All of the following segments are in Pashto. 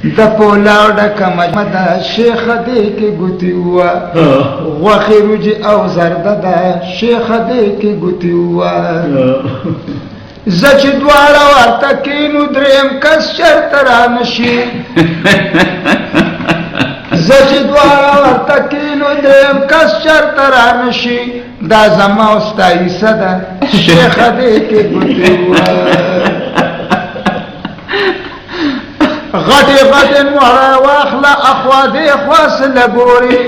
د پولاو ډکه مجمه ده شیخه دې کې ګوتې ووه غوښې روجې او زرده ده شیخه دې کې ګوتې ووه زه چې دواړه ورته کېنو درېیم کس چېرته رانه شي زه چې دواړه ورته کېنو درېیم کس چېرته رانه شي دا زما او ستا حصه ده شیخه دې کې ګوتې ووه غټې غټې نوړه واخله اخوا دې خوا سله ګورې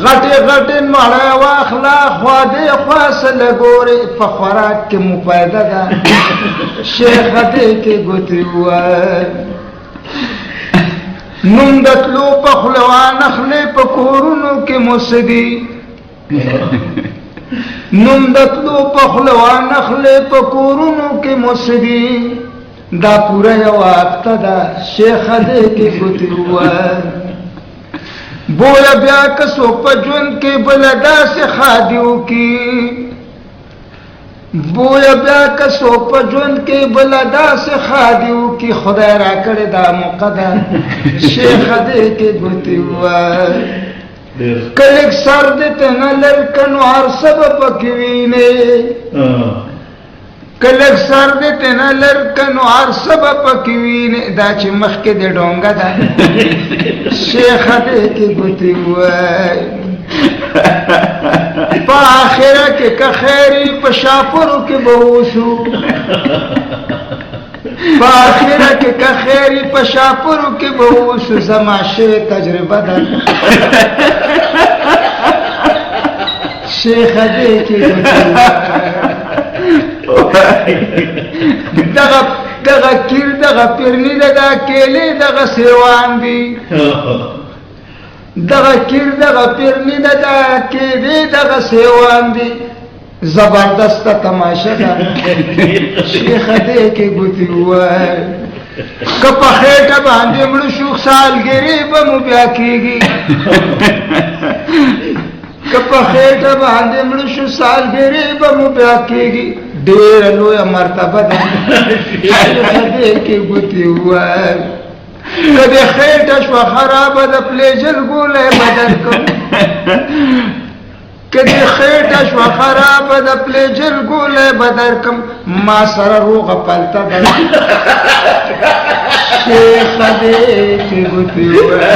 غټې غټې نوړه واخله اخوا دې خوا سله ګورې په خوراک کې مو پیدا ده شیخه دې کې ګوتې ووه نوم د تلو په خوله وانخلې په کورونو کې مو څه دي نوم د تلو په خوله وانخلې په کورونو کې مو څه دي دا پورا یو هفته ده شیخه دې کې ګوتې ووه بویه بیا که څوک په ژوند کې بله داسې ښادي وکړي بویه بیا که څوک په ژوند کې بله داسې ښادي وکړي خدای راکړې دا موقع ده شیخه دې کې ګوتې ووه که لږ سر دې ته نه لر که نو هر څه به پکې وینې کلک سر دې ته نه لر که نو هر څه به پکې وینې دا چې مخکې دې ډونګه ده شیخه دې کې ګوتې ووه په آخره کې که خیري په شاپورو کې به اوسو په آخره کې که خیري په شاپورو کې به اوسو زما شوې تجربه ده شیخه دې کې ګوتې ووه دغه کیر دغه پیرنی دغه کېلې دغه سیروان دي دغه کیر دغه پیرنی دغه کېلې دغه سیروان دي زبردسته تماشه ده شیخه دې کې ګوتې ووه که په خېټه باندې مړه شو سالګرې به مو بیا کېږي که په خېټه باندې مړه شو سالګرې به مو بیا کېږي ډېره لویه مرتبه ده شیخه دې کې ګوتې ووه که دې خېټه شوه خرابه د پلې جلګولی به درکړم که دې خېټه شوه خرابه د پلې جلګولی به درکړم ما سره روغه پلته ده شیخه دې کې ګوتې ووه